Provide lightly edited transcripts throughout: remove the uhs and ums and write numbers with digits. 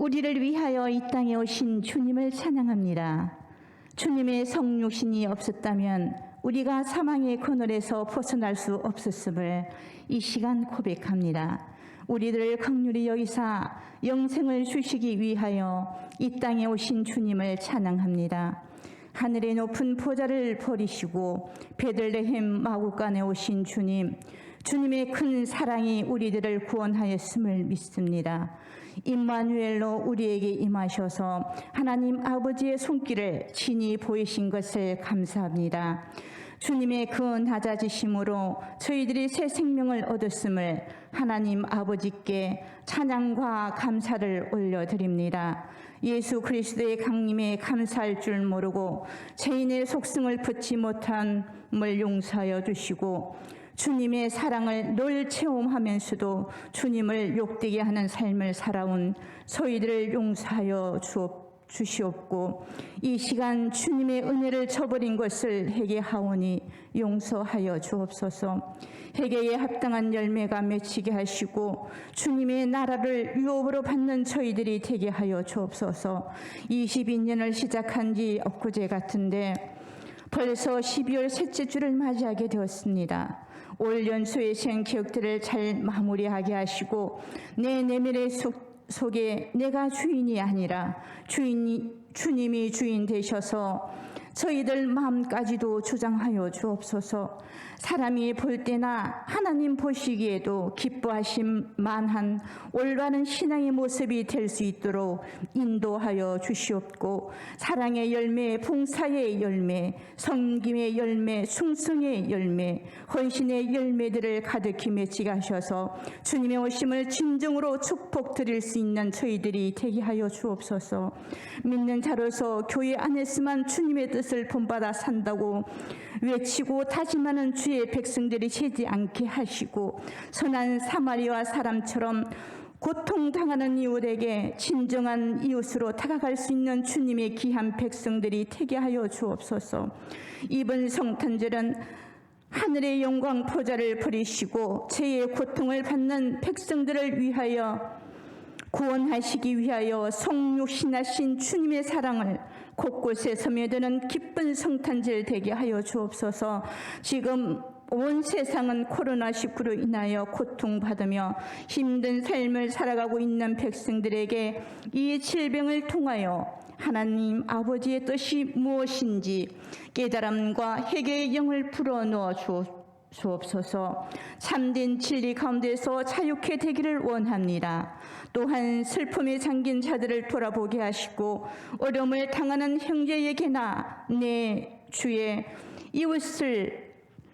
우리를 위하여 이 땅에 오신 주님을 찬양합니다. 주님의 성육신이 없었다면 우리가 사망의 그늘에서 벗어날 수 없었음을 이 시간 고백합니다. 우리들을 긍휼히 여기사 영생을 주시기 위하여 이 땅에 오신 주님을 찬양합니다. 하늘의 높은 보좌를 버리시고 베들레헴 마구간에 오신 주님, 주님의 큰 사랑이 우리들을 구원하였음을 믿습니다. 임마누엘로 우리에게 임하셔서 하나님 아버지의 손길을 친히 보이신 것을 감사합니다. 주님의 그 낮아지심으로 저희들이 새 생명을 얻었음을 하나님 아버지께 찬양과 감사를 올려드립니다. 예수 그리스도의 강림에 감사할 줄 모르고 죄인의 속성을 벗지 못함을 용서하여 주시고 주님의 사랑을 늘 체험하면서도 주님을 욕되게 하는 삶을 살아온 저희들을 용서하여 주시옵고 이 시간 주님의 은혜를 저버린 것을 회개하오니 용서하여 주옵소서. 회개에 합당한 열매가 맺히게 하시고 주님의 나라를 유업으로 받는 저희들이 되게 하여 주옵소서. 22년을 시작한 지 엊그제 같은데 벌써 12월 셋째 주를 맞이하게 되었습니다. 올 연소의 생 기억들을 잘 마무리하게 하시고 내 내면의 속에 내가 주인이 아니라 주님이 주인 되셔서 저희들 마음까지도 주장하여 주옵소서. 사람이 볼 때나 하나님 보시기에도 기뻐하심 만한 올바른 신앙의 모습이 될 수 있도록 인도하여 주시옵고 사랑의 열매, 봉사의 열매, 섬김의 열매, 충성의 열매, 헌신의 열매들을 가득히 맺히게 하셔서 주님의 오심을 진정으로 축복드릴 수 있는 저희들이 되게 하여 주옵소서. 믿는 자로서 교회 안에서만 주님의 뜻을 본받아 산다고 외치고 다짐하는 주의 백성들이 세지 않게 하시고 선한 사마리아 사람처럼 고통당하는 이웃에게 진정한 이웃으로 다가갈 수 있는 주님의 귀한 백성들이 되게 하여 주옵소서. 이번 성탄절은 하늘의 영광 보좌를 버리시고 죄의 고통을 받는 백성들을 위하여 구원하시기 위하여 성육신하신 주님의 사랑을 곳곳에 스며드는 기쁜 성탄절 되게 하여 주옵소서. 지금 온 세상은 코로나19로 인하여 고통받으며 힘든 삶을 살아가고 있는 백성들에게 이 질병을 통하여 하나님 아버지의 뜻이 무엇인지 깨달음과 회개의 영을 불어넣어 주옵소서. 참된 진리 가운데서 자유케 되기를 원합니다. 또한 슬픔에 잠긴 자들을 돌아보게 하시고 어려움을 당하는 형제에게나 내 주의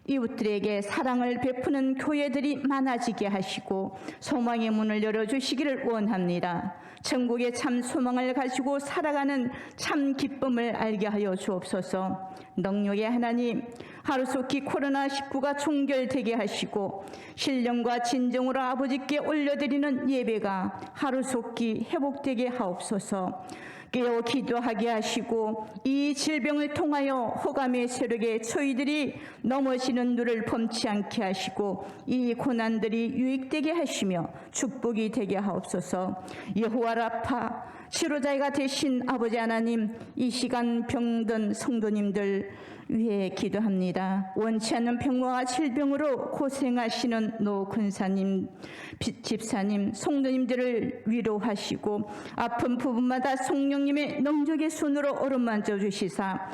이웃들에게 사랑을 베푸는 교회들이 많아지게 하시고 소망의 문을 열어주시기를 원합니다. 천국의 참 소망을 가지고 살아가는 참 기쁨을 알게 하여 주옵소서. 능력의 하나님, 하루속히 코로나19가 종결되게 하시고 신령과 진정으로 아버지께 올려드리는 예배가 하루속히 회복되게 하옵소서. 깨어 기도하게 하시고 이 질병을 통하여 호감의 세력에 저희들이 넘어지는 눈을 범치 않게 하시고 이 고난들이 유익되게 하시며 축복이 되게 하옵소서. 여호와 라파 치료자가 되신 아버지 하나님, 이 시간 병든 성도님들 위해 기도합니다. 원치 않는 병과 질병으로 고생하시는 노 근사님, 집사님, 성도님들을 위로하시고 아픈 부분마다 성령님의 능력의 손으로 어루만져 주시사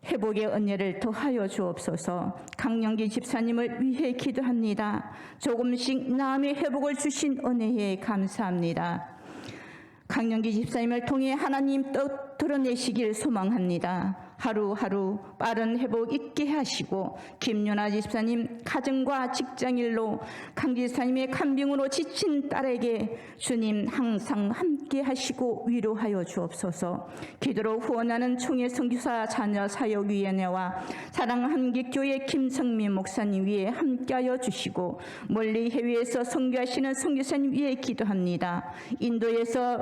회복의 은혜를 더하여 주옵소서. 강영기 집사님을 위해 기도합니다. 조금씩 나음의 회복을 주신 은혜에 감사합니다. 강영기 집사님을 통해 하나님 뜻 드러내시길 소망합니다. 하루하루 빠른 회복 있게 하시고 김윤아 집사님 가정과 직장일로 강 집사님의 간병으로 지친 딸에게 주님 항상 함께 하시고 위로하여 주옵소서. 기도로 후원하는 총회 선교사 자녀 사역위원회와 사랑한국교회 김성민 목사님 위에 함께하여 주시고 멀리 해외에서 선교하시는 선교사님 위에 기도합니다. 인도에서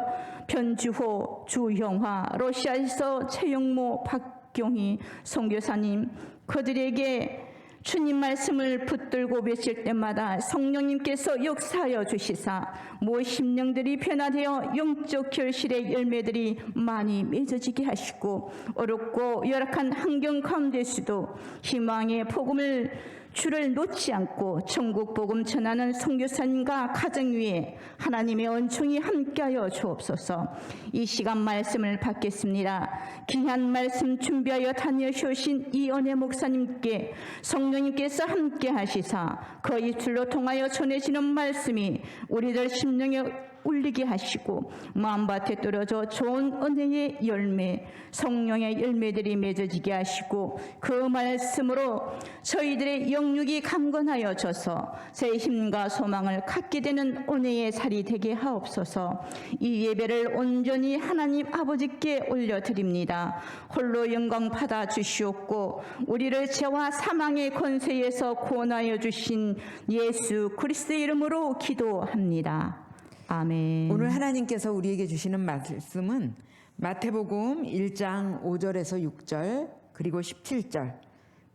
변주호, 주형화, 러시아에서 최영모, 박경희 선교사님, 그들에게 주님 말씀을 붙들고 맺을 때마다 성령님께서 역사하여 주시사 모 심령들이 변화되어 영적 결실의 열매들이 많이 맺어지게 하시고 어렵고 열악한 환경 가운데서도 희망의 복음을 주를 놓지 않고 천국 복음 전하는 선교사님과 가정 위에 하나님의 은총이 함께하여 주옵소서. 이 시간 말씀을 받겠습니다. 귀한 말씀 준비하여 다녀오신 이은혜 목사님께 성령님께서 함께 하시사 그 입술로 통하여 전해지는 말씀이 우리들 심령에 울리게 하시고 마음밭에 떨어져 좋은 은혜의 열매, 성령의 열매들이 맺어지게 하시고 그 말씀으로 저희들의 영육이 강건하여 져서 새 힘과 소망을 갖게 되는 은혜의 살이 되게 하옵소서. 이 예배를 온전히 하나님 아버지께 올려드립니다. 홀로 영광 받아 주시옵고 우리를 죄와 사망의 권세에서 구원하여 주신 예수 그리스도의 이름으로 기도합니다. 아멘. 오늘 하나님께서 우리에게 주시는 말씀은 마태복음 1장 5절에서 6절 그리고 17절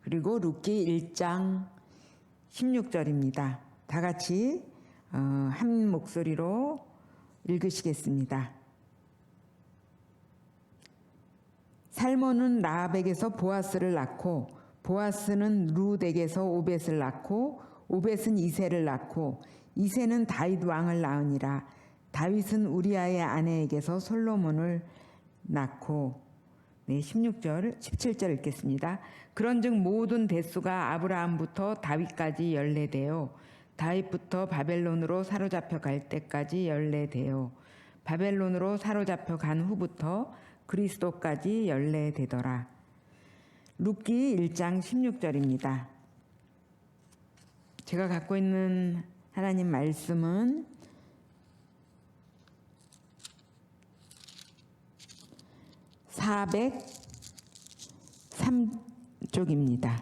그리고 룻기 1장 16절입니다. 다 같이 한 목소리로 읽으시겠습니다. 살몬은 라합에게서 보아스를 낳고 보아스는 룻에게서 오벳을 낳고 오벳은 이새를 낳고 이새는 다윗 왕을 낳으니라. 다윗은 우리아의 아내에게서 솔로몬을 낳고 16절 17절 읽겠습니다. 그런즉 모든 대수가 아브라함부터 다윗까지 14대요 다윗부터 바벨론으로 사로잡혀 갈 때까지 14대요 바벨론으로 사로잡혀 간 후부터 그리스도까지 14대더라. 룻기 1장 16절입니다. 제가 갖고 있는 하나님 말씀은 (403쪽입니다)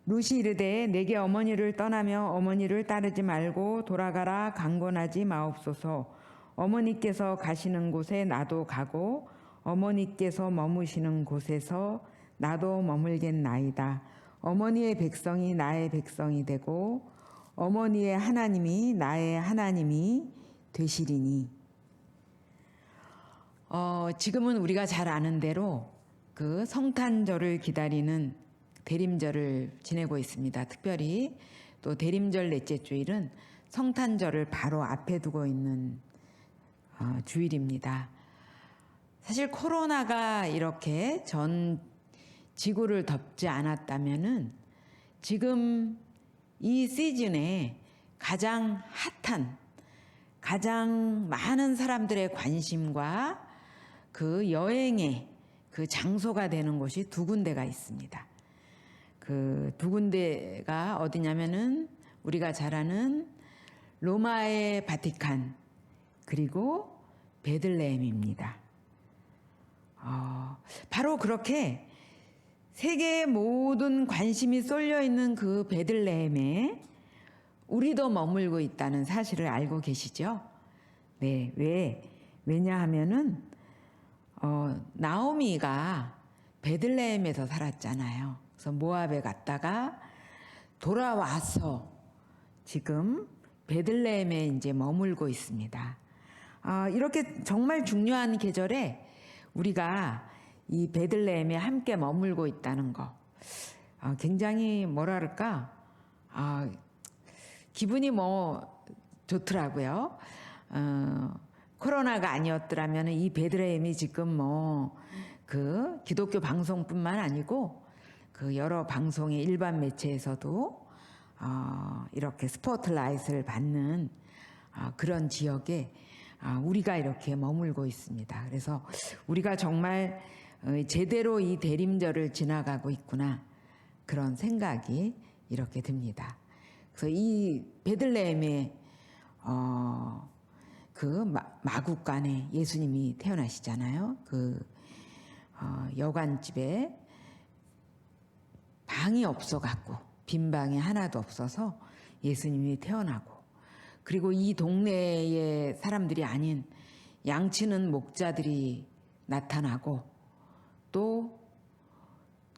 룻이 이르되 내게 어머니를 떠나며 어머니를 따르지 말고 돌아가라 강권하지 마옵소서. 어머니께서 가시는 곳에 나도 가고 어머니께서 머무시는 곳에서 나도 머물겠나이다. 어머니의 백성이 나의 백성이 되고 어머니의 하나님이 나의 하나님이 되시리니. 지금은 우리가 잘 아는 대로 그 성탄절을 기다리는 대림절을 지내고 있습니다. 특별히 또 대림절 넷째 주일은 성탄절을 바로 앞에 두고 있는 주일입니다. 사실 코로나가 이렇게 전 지구를 덮지 않았다면은 지금 이 시즌에 가장 핫한, 가장 많은 사람들의 관심과 그 여행의 그 장소가 되는 곳이 두 군데가 있습니다. 그 두 군데가 어디냐면은 우리가 잘 아는 로마의 바티칸 그리고 베들레헴입니다. 바로 그렇게 세계의 모든 관심이 쏠려 있는 그 베들레헴에 우리도 머물고 있다는 사실을 알고 계시죠? 네, 왜냐하면은 나오미가 베들레헴에서 살았잖아요. 그래서 모압에 갔다가 돌아와서 지금 베들레헴에 이제 머물고 있습니다. 이렇게 정말 중요한 계절에 우리가 이 베들레헴에 함께 머물고 있다는 거 굉장히 뭐랄까 기분이 좋더라고요. 코로나가 아니었더라면 이 베들레헴이 지금 그 기독교 방송뿐만 아니고 그 여러 방송의 일반 매체에서도 이렇게 스포트라이트를 받는 그런 지역에 우리가 이렇게 머물고 있습니다. 그래서 우리가 정말 제대로 이 대림절을 지나가고 있구나 그런 생각이 이렇게 듭니다. 그래서 이 베들레헴의 그 마구간에 예수님이 태어나시잖아요. 그 여관집에 방이 없어갖고 빈 방이 하나도 없어서 예수님이 태어나고 그리고 이 동네의 사람들이 아닌 양치는 목자들이 나타나고 또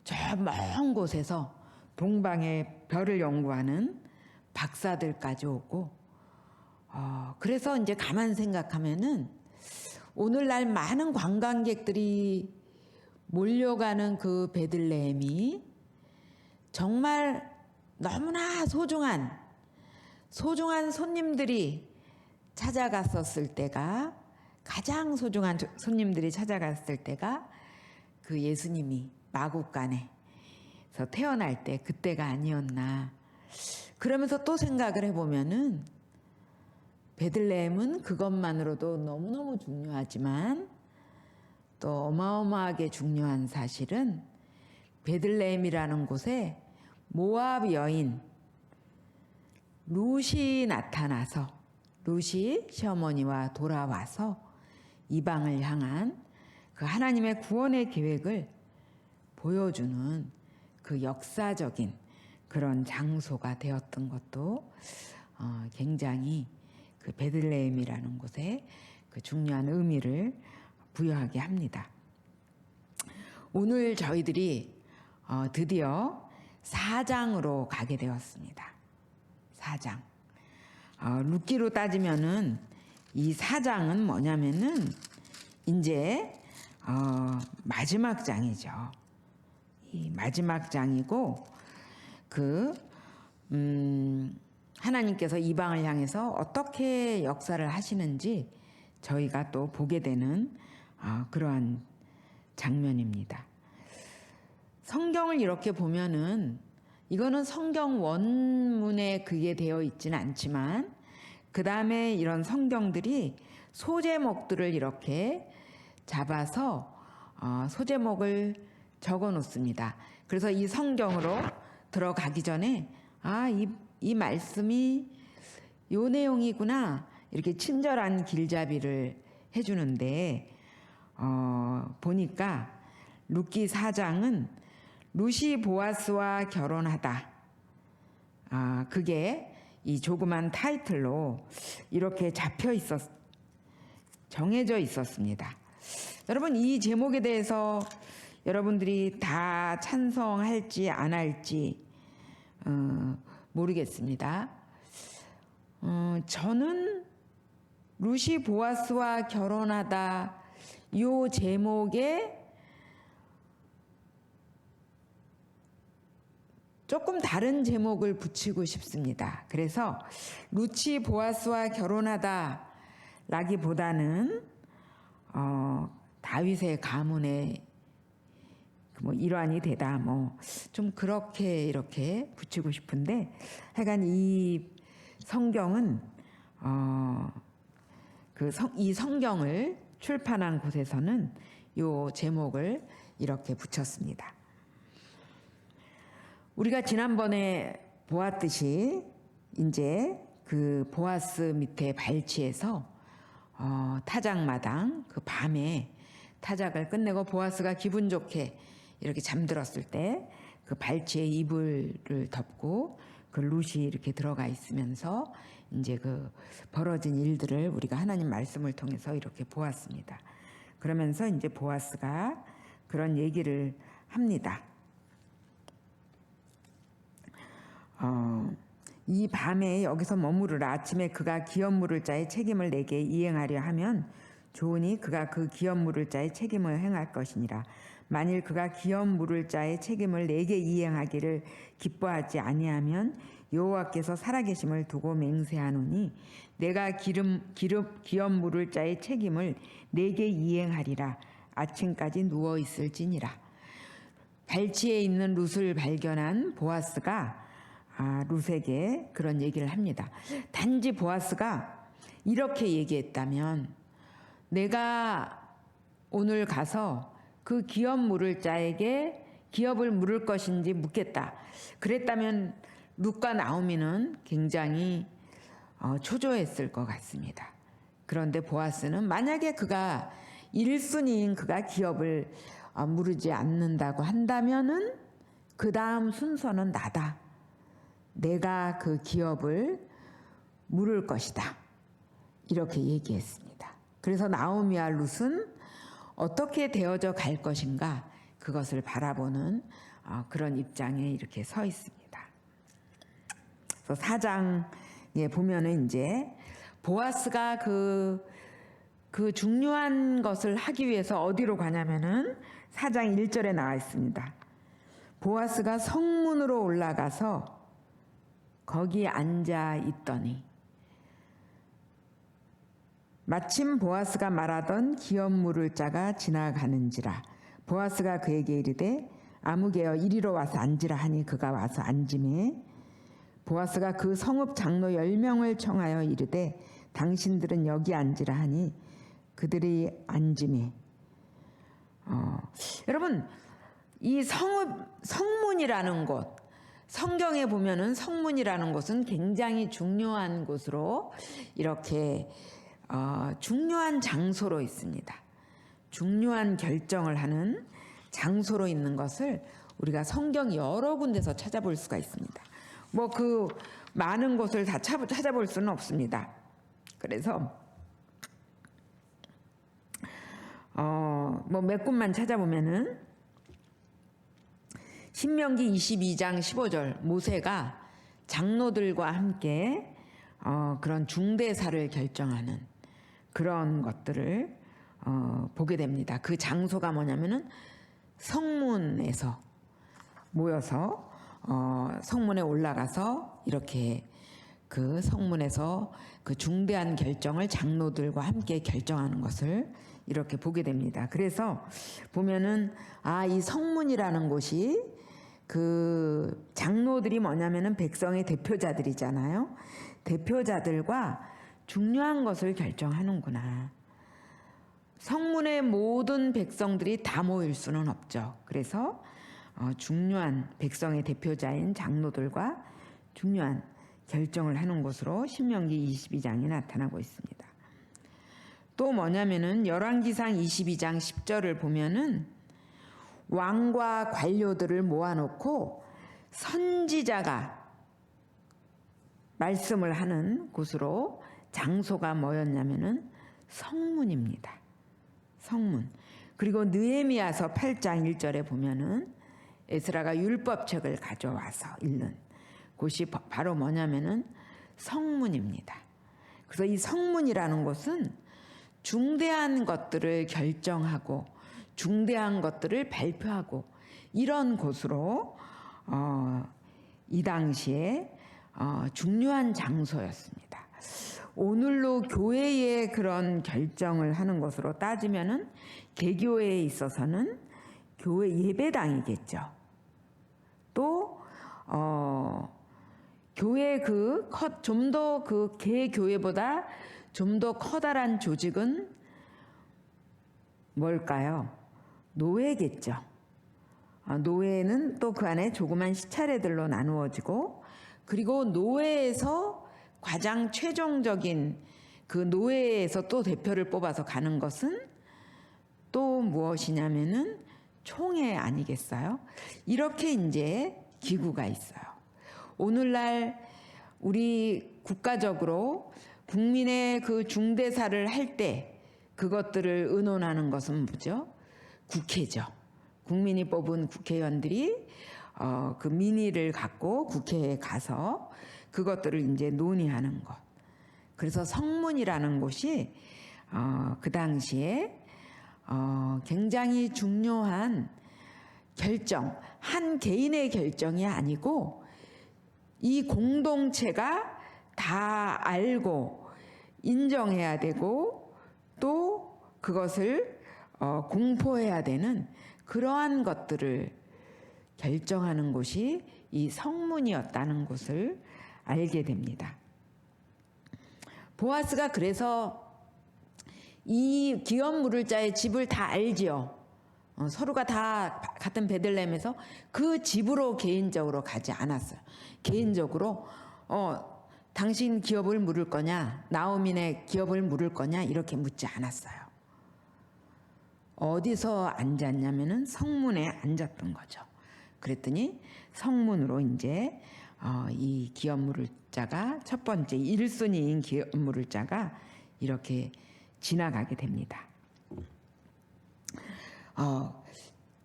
저 먼 곳에서 동방의 별을 연구하는 박사들까지 오고, 그래서 이제 가만 생각하면은 오늘날 많은 관광객들이 몰려가는 그 베들레헴이 정말 너무나 소중한 손님들이 찾아갔었을 때가, 가장 소중한 손님들이 찾아갔을 때가 그 예수님이 마국간에서 태어날 때 그때가 아니었나. 그러면서 또 생각을 해보면은 베들레헴은 그것만으로도 너무너무 중요하지만 또 어마어마하게 중요한 사실은 베들레헴이라는 곳에 모압 여인 룻이 나타나서, 룻이 시어머니와 돌아와서 이방을 향한 그 하나님의 구원의 계획을 보여주는 그 역사적인 그런 장소가 되었던 것도 굉장히 그 베들레헴이라는 곳에 그 중요한 의미를 부여하게 합니다. 오늘 저희들이 드디어 4장으로 가게 되었습니다. 4장. 룻기로 따지면은 이 4장은 뭐냐면은 이제 마지막 장이죠. 이 마지막 장이고 하나님께서 이방을 향해서 어떻게 역사를 하시는지 저희가 또 보게 되는 그러한 장면입니다. 성경을 이렇게 보면은 이거는 성경 원문에 그게 되어 있지는 않지만 그 다음에 이런 성경들이 소제목들을 이렇게 잡아서 소제목을 적어 놓습니다. 그래서 이 성경으로 들어가기 전에 이 말씀이 요 내용이구나 이렇게 친절한 길잡이를 해주는데 보니까 룻기 4장은 룻이 보아스와 결혼하다. 그게 이 조그만 타이틀로 이렇게 정해져 있었습니다. 여러분 이 제목에 대해서 여러분들이 다 찬성할지 안 할지 모르겠습니다. 저는 룻이 보아스와 결혼하다 요 제목에 조금 다른 제목을 붙이고 싶습니다. 그래서 룻이 보아스와 결혼하다 라기보다는 다윗의 가문의 일환이 되다 좀 그렇게 이렇게 붙이고 싶은데 하여간 이 성경은 이 성경을 출판한 곳에서는 요 제목을 이렇게 붙였습니다. 우리가 지난번에 보았듯이 이제 그 보아스 밑에 발치에서 타작마당 그 밤에 타작을 끝내고 보아스가 기분 좋게 이렇게 잠들었을 때 그 발치에 이불을 덮고 그 룻이 이렇게 들어가 있으면서 이제 그 벌어진 일들을 우리가 하나님 말씀을 통해서 이렇게 보았습니다. 그러면서 이제 보아스가 그런 얘기를 합니다. 이 밤에 여기서 머무르라. 아침에 그가 기업 물을 자의 책임을 내게 이행하려 하면 좋으니 그가 그 기업 물을 자의 책임을 행할 것이니라. 만일 그가 기업 물을 자의 책임을 내게 이행하기를 기뻐하지 아니하면 여호와께서 살아계심을 두고 맹세하노니 내가 기업 물을 자의 책임을 내게 이행하리라. 아침까지 누워 있을지니라. 발치에 있는 룻을 발견한 보아스가 룻에게 그런 얘기를 합니다. 단지 보아스가 이렇게 얘기했다면 내가 오늘 가서 그 기업 물을 자에게 기업을 물을 것인지 묻겠다. 그랬다면 룻과 나오미는 굉장히 초조했을 것 같습니다. 그런데 보아스는 만약에 그가 1순위인 그가 기업을 물지 않는다고 한다면은 그 다음 순서는 나다. 내가 그 기업을 물을 것이다. 이렇게 얘기했습니다. 그래서 나오미와 룻은 어떻게 되어져 갈 것인가 그것을 바라보는 그런 입장에 이렇게 서 있습니다. 그래서 4장에 보면은 이제 보아스가 그 중요한 것을 하기 위해서 어디로 가냐면은 4장 1절에 나와 있습니다. 보아스가 성문으로 올라가서 거기 앉아 있더니 마침 보아스가 말하던 기업 물을 자가 지나가는지라. 보아스가 그에게 이르되 아무개여 이리로 와서 앉으라 하니 그가 와서 앉으매 보아스가 그 성읍 장로 10명을 청하여 이르되 당신들은 여기 앉으라 하니 그들이 앉으매. 여러분, 이 성문이라는 곳, 성경에 보면은 성문이라는 곳은 굉장히 중요한 곳으로 이렇게 중요한 장소로 있습니다. 중요한 결정을 하는 장소로 있는 것을 우리가 성경 여러 군데서 찾아볼 수가 있습니다. 뭐 그 많은 곳을 다 찾아볼 수는 없습니다. 그래서 뭐 몇 군만 찾아보면은 신명기 22장 15절 모세가 장로들과 함께 그런 중대사를 결정하는 그런 것들을 보게 됩니다. 그 장소가 뭐냐면은 성문에서 모여서 성문에 올라가서 이렇게 그 성문에서 그 중대한 결정을 장로들과 함께 결정하는 것을 이렇게 보게 됩니다. 그래서 보면은 이 성문이라는 곳이 그 장로들이 뭐냐면은 백성의 대표자들이잖아요. 대표자들과 중요한 것을 결정하는구나. 성문의 모든 백성들이 다 모일 수는 없죠. 그래서 중요한 백성의 대표자인 장로들과 중요한 결정을 하는 곳으로 신명기 22장에 나타나고 있습니다. 또 뭐냐면은 열왕기상 22장 10절을 보면은 왕과 관료들을 모아놓고 선지자가 말씀을 하는 곳으로 장소가 뭐였냐면은 성문입니다. 성문. 그리고 느헤미야서 8장 1절에 보면은 에스라가 율법책을 가져와서 읽는 곳이 바로 뭐냐면은 성문입니다. 그래서 이 성문이라는 곳은 중대한 것들을 결정하고 중대한 것들을 발표하고 이런 곳으로 이 당시에 중요한 장소였습니다. 오늘로 교회의 그런 결정을 하는 것으로 따지면은 개교회에 있어서는 교회 예배당이겠죠. 또 교회 좀 더 그 개교회보다 좀 더 커다란 조직은 뭘까요? 노회겠죠. 노회는 또 그 안에 조그만 시차례들로 나누어지고 그리고 노회에서 가장 최종적인 그 노회에서 또 대표를 뽑아서 가는 것은 또 무엇이냐면은 총회 아니겠어요? 이렇게 이제 기구가 있어요. 오늘날 우리 국가적으로 국민의 그 중대사를 할 때 그것들을 의논하는 것은 뭐죠? 국회죠. 국민이 뽑은 국회의원들이 그 민의를 갖고 국회에 가서 그것들을 이제 논의하는 것. 그래서 성문이라는 곳이 그 당시에 굉장히 중요한 결정, 한 개인의 결정이 아니고 이 공동체가 다 알고 인정해야 되고 또 그것을 공포해야 되는 그러한 것들을 결정하는 곳이 이 성문이었다는 것을 알게 됩니다. 보아스가 그래서 이 기업 물을 자의 집을 다 알지요. 서로가 다 같은 베들레헴에서 그 집으로 개인적으로 가지 않았어요. 개인적으로 당신 기업을 물을 거냐, 나오민의 기업을 물을 거냐 이렇게 묻지 않았어요. 어디서 앉았냐면은 성문에 앉았던 거죠. 그랬더니 성문으로 이제 이 기업 물을 자가 첫 번째 1순위인 기업 물을 자가 이렇게 지나가게 됩니다.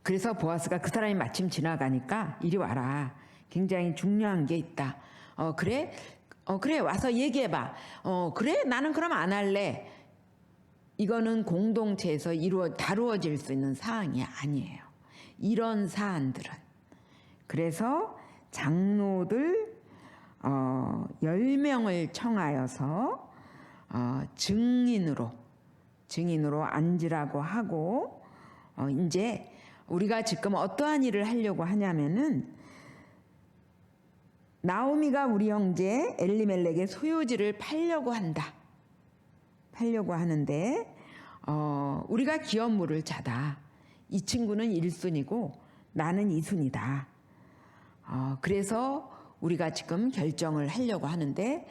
그래서 보아스가 그 사람이 마침 지나가니까 이리 와라. 굉장히 중요한 게 있다. 그래? 그래 와서 얘기해봐. 그래 나는 그럼 안 할래. 이거는 공동체에서 다루어질 수 있는 사항이 아니에요. 이런 사안들은. 그래서 장로들 10명을 청하여서 증인으로 앉으라고 하고 이제 우리가 지금 어떠한 일을 하려고 하냐면은 나오미가 우리 형제 엘리멜렉의 소유지를 팔려고 하는데 우리가 기업물을 자다. 이 친구는 1순위고 나는 2순위다. 그래서 우리가 지금 결정을 하려고 하는데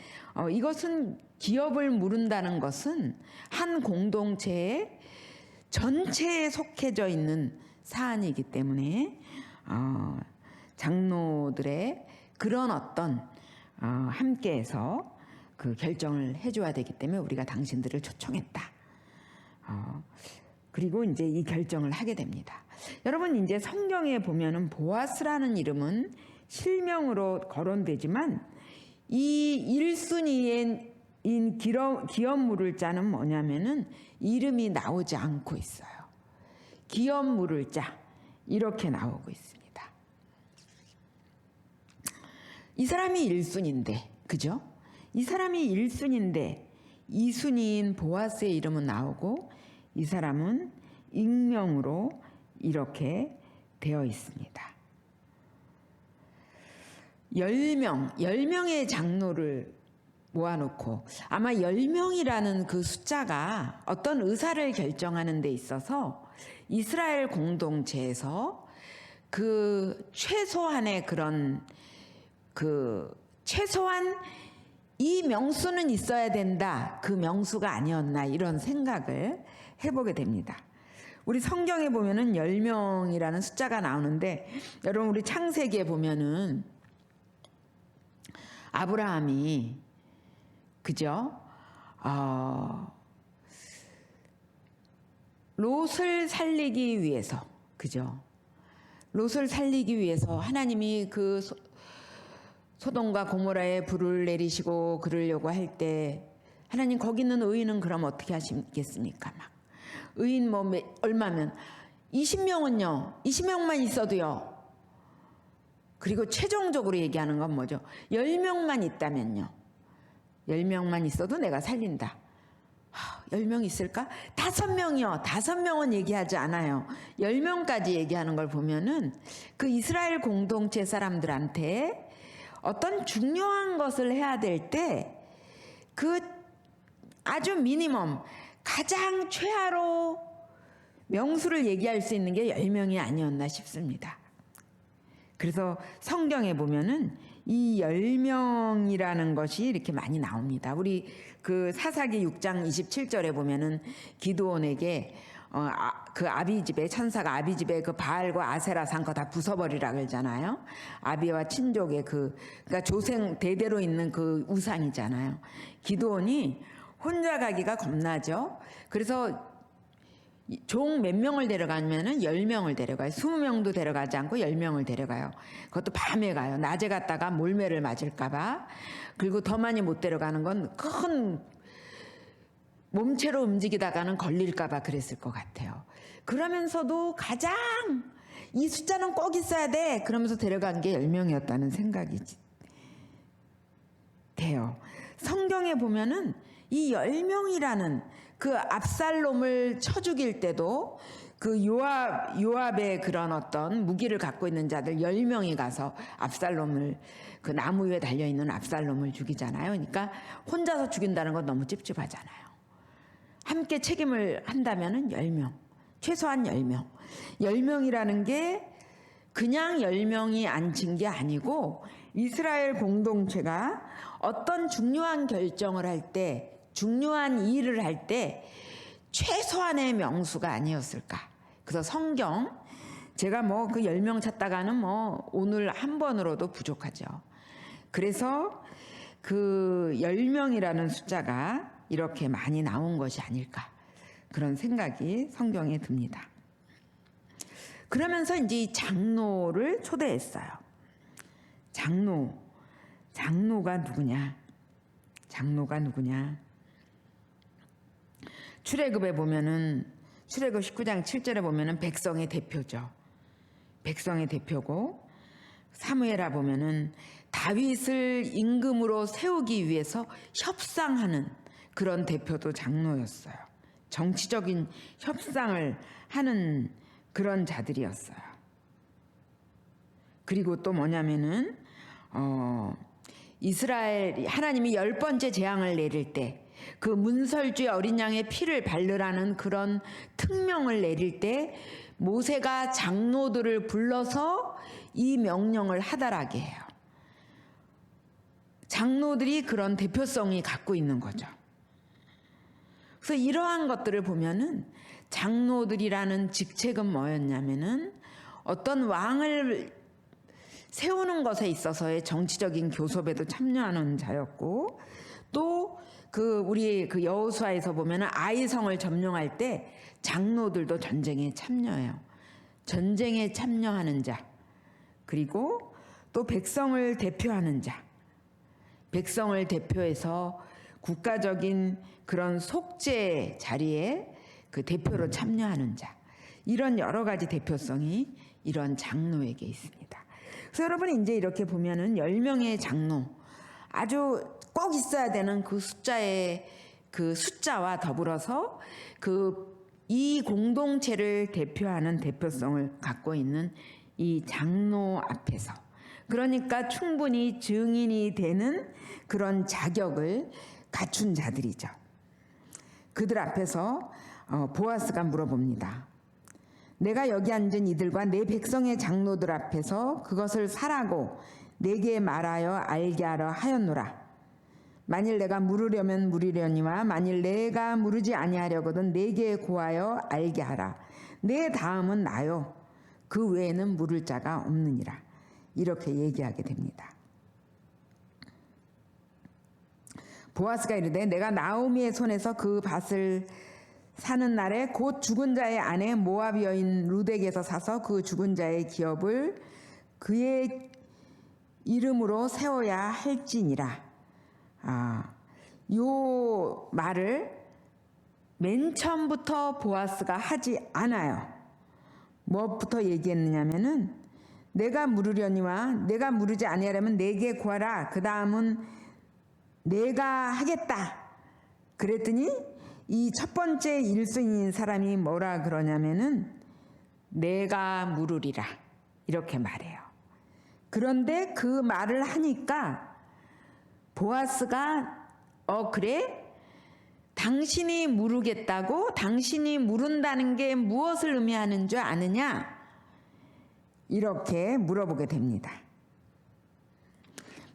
이것은 기업을 물은다는 것은 한 공동체의 전체에 속해져 있는 사안이기 때문에 장로들의 그런 어떤 함께해서 그 결정을 해줘야 되기 때문에 우리가 당신들을 초청했다. 그리고 이제 이 결정을 하게 됩니다. 여러분 이제 성경에 보면은 보아스라는 이름은 실명으로 거론되지만 이 1순위인 기업 물을 자는 뭐냐면은 이름이 나오지 않고 있어요. 기업 물을 자 이렇게 나오고 있습니다. 이 사람이 1순위인데 그죠? 이 사람이 1순위인데 2순위인 보아스의 이름은 나오고 이 사람은 익명으로 이렇게 되어 있습니다. 10명의 장로를 모아놓고 아마 10명이라는 그 숫자가 어떤 의사를 결정하는 데 있어서 이스라엘 공동체에서 그 최소한의 그런 최소한 이 명수는 있어야 된다. 그 명수가 아니었나 이런 생각을 해보게 됩니다. 우리 성경에 보면은 10명이라는 숫자가 나오는데 여러분 우리 창세기에 보면은 아브라함이 그죠? 롯을 살리기 위해서 그죠? 롯을 살리기 위해서 하나님이 그 소돔과 고모라에 불을 내리시고 그러려고 할 때 하나님 거기 있는 의인은 그럼 어떻게 하시겠습니까? 막 의인 뭐 얼마면 20명은요 20명만 있어도요. 그리고 최종적으로 얘기하는 건 뭐죠? 10명만 있다면요 10명만 있어도 내가 살린다. 10명 있을까? 5명이요 5명은 얘기하지 않아요. 10명까지 얘기하는 걸 보면은 그 이스라엘 공동체 사람들한테 어떤 중요한 것을 해야 될 때 그 아주 미니멈 가장 최하로 명수를 얘기할 수 있는 게 10명이 아니었나 싶습니다. 그래서 성경에 보면은 이 10명이라는 것이 이렇게 많이 나옵니다. 우리 그 사사기 6장 27절에 보면은 기드온에게 그 아비집에 천사가 아비집에 그 바알과 아세라 산 거 다 부숴버리라 그러잖아요. 아비와 친족의 그러니까 조생 대대로 있는 그 우상이잖아요. 기드온이 혼자 가기가 겁나죠. 그래서 종 몇 명을 데려가면은 10명을 데려가요. 20명도 데려가지 않고 10명을 데려가요. 그것도 밤에 가요. 낮에 갔다가 몰매를 맞을까봐. 그리고 더 많이 못 데려가는 건 큰 몸체로 움직이다가는 걸릴까봐 그랬을 것 같아요. 그러면서도 가장 이 숫자는 꼭 있어야 돼. 그러면서 데려간 게 10명이었다는 생각이 돼요. 성경에 보면은 이 10명이라는 그 압살롬을 쳐 죽일 때도 그 요압의 그런 어떤 무기를 갖고 있는 자들 10명이 가서 압살롬을 그 나무 위에 달려있는 압살롬을 죽이잖아요. 그러니까 혼자서 죽인다는 건 너무 찝찝하잖아요. 함께 책임을 한다면은 10명, 최소한 10명. 10명이라는 게 그냥 10명이 앉힌 게 아니고 이스라엘 공동체가 어떤 중요한 결정을 할 때, 중요한 일을 할 때 최소한의 명수가 아니었을까. 그래서 성경, 제가 뭐 그 10명 찾다가는 뭐 오늘 한 번으로도 부족하죠. 그래서 그 10명이라는 숫자가 이렇게 많이 나온 것이 아닐까. 그런 생각이 성경에 듭니다. 그러면서 이제 이 장로를 초대했어요. 장로가 누구냐? 장로가 누구냐? 출애굽에 보면은 출애굽 19장 7절에 보면은 백성의 대표죠. 백성의 대표고, 사무엘아 보면은 다윗을 임금으로 세우기 위해서 협상하는 그런 대표도 장로였어요. 정치적인 협상을 하는 그런 자들이었어요. 그리고 또 뭐냐면은 이스라엘 하나님이 10번째 재앙을 내릴 때 그 문설주의 어린 양의 피를 바르라는 그런 특명을 내릴 때 모세가 장로들을 불러서 이 명령을 하달하게 해요. 장로들이 그런 대표성이 갖고 있는 거죠. 그래서 이러한 것들을 보면은 장로들이라는 직책은 뭐였냐면은 어떤 왕을 세우는 것에 있어서의 정치적인 교섭에도 참여하는 자였고, 또 우리 여호수아에서 보면은 아이성을 점령할 때 장로들도 전쟁에 참여해요. 전쟁에 참여하는 자, 그리고 또 백성을 대표하는 자, 백성을 대표해서 국가적인 그런 속죄 자리에 그 대표로 참여하는 자, 이런 여러 가지 대표성이 이런 장로에게 있습니다. 그래서 여러분 이제 이렇게 보면은 10명의 장로, 아주 꼭 있어야 되는 그 숫자의 그 숫자와 더불어서 이 공동체를 대표하는 대표성을 갖고 있는 이 장로 앞에서, 그러니까 충분히 증인이 되는 그런 자격을 갖춘 자들이죠. 그들 앞에서 보아스가 물어봅니다. 내가 여기 앉은 이들과 내 백성의 장로들 앞에서 그것을 사라고 내게 말하여 알게 하려 하였노라. 만일 내가 물으려면 물으려니와 만일 내가 물으지 아니하려거든 내게 고하여 알게 하라. 내 다음은 나요. 그 외에는 물을 자가 없느니라. 이렇게 얘기하게 됩니다. 보아스가 이르되 내가 나오미의 손에서 그 밭을 사는 날에 곧 죽은 자의 아내 모압 여인 루덱에서 사서 그 죽은 자의 기업을 그의 이름으로 세워야 할지니라. 요 말을 맨 처음부터 보아스가 하지 않아요. 뭐부터 얘기했느냐면은 내가 물으려니와 내가 물으지 아니하려면 내게 구하라. 그 다음은 내가 하겠다. 그랬더니 이 첫 번째 1순위인 사람이 뭐라 그러냐면은 내가 물으리라 이렇게 말해요. 그런데 그 말을 하니까 보아스가 그래? 당신이 물으겠다고? 당신이 물은다는 게 무엇을 의미하는 줄 아느냐? 이렇게 물어보게 됩니다.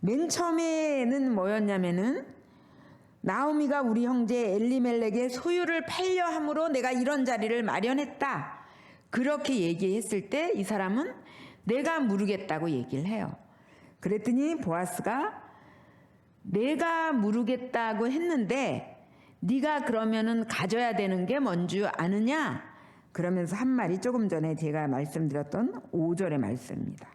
맨 처음에는 뭐였냐면은 나오미가 우리 형제 엘리멜렉의 소유를 팔려 함으로 내가 이런 자리를 마련했다. 그렇게 얘기했을 때 이 사람은 내가 물으겠다고 얘기를 해요. 그랬더니 보아스가 내가 물으겠다고 했는데 네가 그러면은 가져야 되는 게 뭔 줄 아느냐? 그러면서 한 말이 조금 전에 제가 말씀드렸던 5절의 말씀입니다.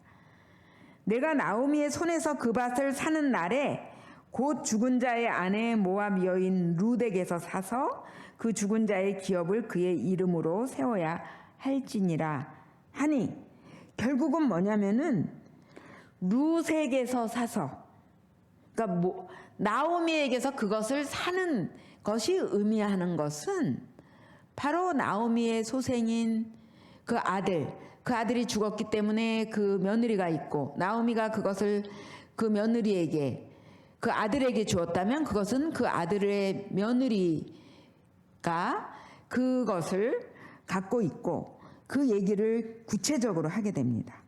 내가 나오미의 손에서 그 밭을 사는 날에 곧 죽은 자의 아내 모압 여인 루덱에서 사서 그 죽은 자의 기업을 그의 이름으로 세워야 할지니라 하니, 결국은 뭐냐면은 루덱에서 사서, 그러니까 나오미에게서 그것을 사는 것이 의미하는 것은 바로 나오미의 소생인 그 아들이 죽었기 때문에 그 며느리가 있고, 나오미가 그것을 그 며느리에게, 그 아들에게 주었다면 그것은 그 아들의 며느리가 그것을 갖고 있고, 그 얘기를 구체적으로 하게 됩니다.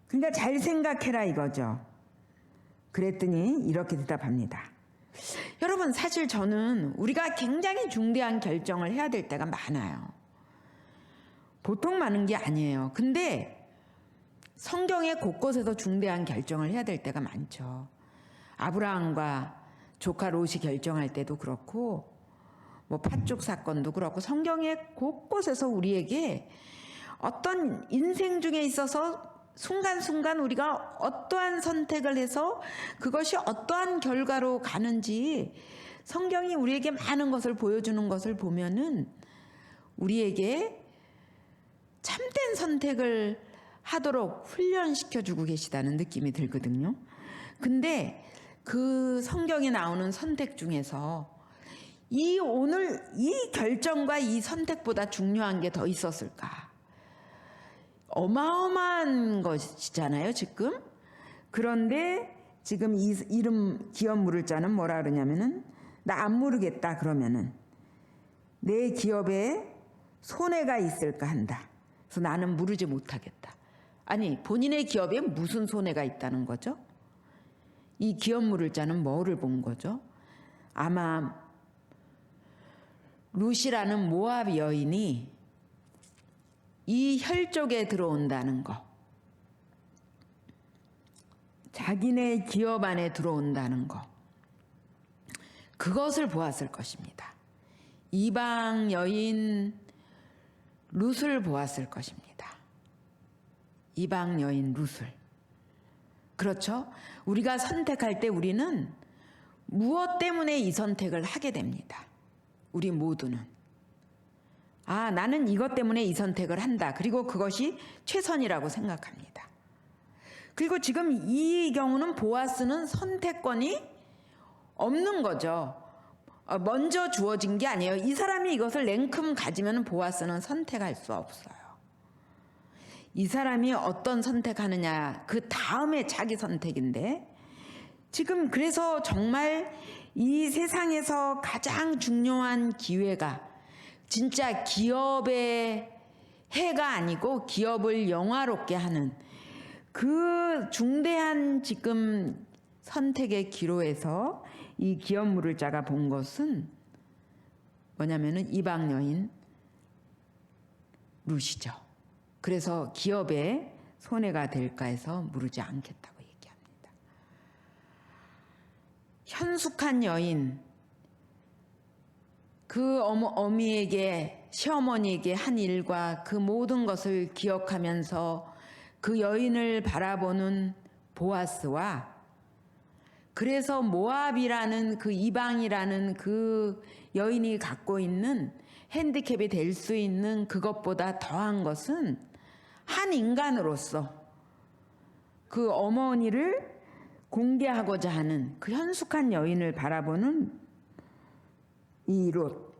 그러니까 잘 생각해라 이거죠. 그랬더니 이렇게 대답합니다. 여러분, 사실 저는 우리가 굉장히 중대한 결정을 해야 될 때가 많아요. 보통 많은 게 아니에요. 근데 성경의 곳곳에서 중대한 결정을 해야 될 때가 많죠. 아브라함과 조카 롯이 결정할 때도 그렇고, 뭐 팥죽 사건도 그렇고, 성경의 곳곳에서 우리에게 어떤 인생 중에 있어서 순간순간 우리가 어떠한 선택을 해서 그것이 어떠한 결과로 가는지 성경이 우리에게 많은 것을 보여주는 것을 보면은 우리에게 참된 선택을 하도록 훈련시켜주고 계시다는 느낌이 들거든요. 근데 그 성경에 나오는 선택 중에서 오늘 이 결정과 이 선택보다 중요한 게 더 있었을까? 어마어마한 것이잖아요, 지금. 그런데 지금 이 이름 기업 물을 자는 뭐라 그러냐면은 나 안 모르겠다 그러면은 내 기업에 손해가 있을까 한다. 그래서 나는 물으지 못하겠다. 아니, 본인의 기업에 무슨 손해가 있다는 거죠? 이 기업 물을 자는 뭐를 본 거죠? 아마 룻이라는 모압 여인이 이 혈족에 들어온다는 거, 자기네 기업 안에 들어온다는 거, 그것을 보았을 것입니다. 이방 여인 룻을 보았을 것입니다. 이방 여인 룻을. 그렇죠? 우리가 선택할 때 우리는 무엇 때문에 이 선택을 하게 됩니다. 우리 모두는. 아, 나는 이것 때문에 이 선택을 한다. 그리고 그것이 최선이라고 생각합니다. 그리고 지금 이 경우는 보아스는 선택권이 없는 거죠. 먼저 주어진 게 아니에요. 이 사람이 이것을 냉큼 가지면 보아스는 선택할 수 없어요. 이 사람이 어떤 선택하느냐, 그 다음에 자기 선택인데, 지금 그래서 정말 이 세상에서 가장 중요한 기회가 진짜 기업의 해가 아니고 기업을 영화롭게 하는 그 중대한 지금 선택의 기로에서 이 기업 물을 자가 본 것은 뭐냐면은 이방 여인 룻이죠. 그래서 기업에 손해가 될까 해서 물으지 않겠다고 얘기합니다. 현숙한 여인, 그 어미에게, 시어머니에게 한 일과 그 모든 것을 기억하면서 그 여인을 바라보는 보아스와, 그래서 모압이라는 그 이방이라는 그 여인이 갖고 있는 핸디캡이 될 수 있는 그것보다 더한 것은 한 인간으로서 그 어머니를 공개하고자 하는 그 현숙한 여인을 바라보는 이 룻.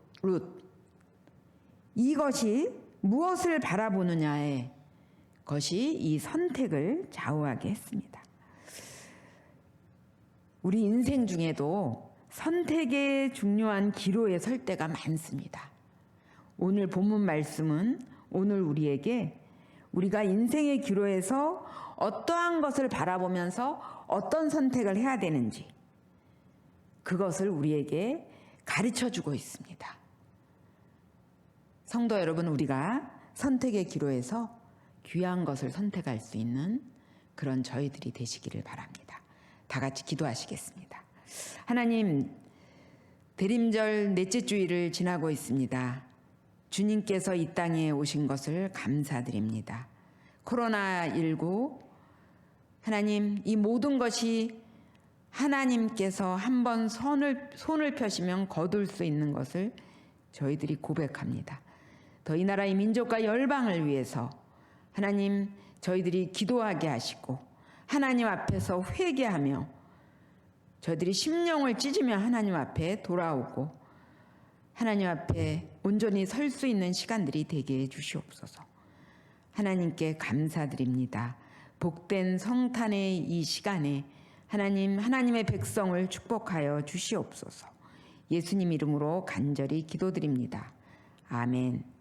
이것이 무엇을 바라보느냐의 것이 이 선택을 좌우하게 했습니다. 우리 인생 중에도 선택의 중요한 기로에 설 때가 많습니다. 오늘 본문 말씀은 오늘 우리에게 우리가 인생의 기로에서 어떠한 것을 바라보면서 어떤 선택을 해야 되는지 그것을 우리에게 가르쳐주고 있습니다. 성도 여러분, 우리가 선택의 기로에서 귀한 것을 선택할 수 있는 그런 저희들이 되시기를 바랍니다. 다 같이 기도하시겠습니다. 하나님, 대림절 넷째 주일을 지나고 있습니다. 주님께서 이 땅에 오신 것을 감사드립니다. 코로나19, 하나님, 이 모든 것이 하나님께서 한번 손을 펴시면 거둘 수 있는 것을 저희들이 고백합니다. 더 이 나라의 민족과 열방을 위해서 하나님, 저희들이 기도하게 하시고 하나님 앞에서 회개하며 저희들이 심령을 찢으며 하나님 앞에 돌아오고 하나님 앞에 온전히 설 수 있는 시간들이 되게 해주시옵소서. 하나님께 감사드립니다. 복된 성탄의 이 시간에 하나님, 하나님의 백성을 축복하여 주시옵소서. 예수님 이름으로 간절히 기도드립니다. 아멘.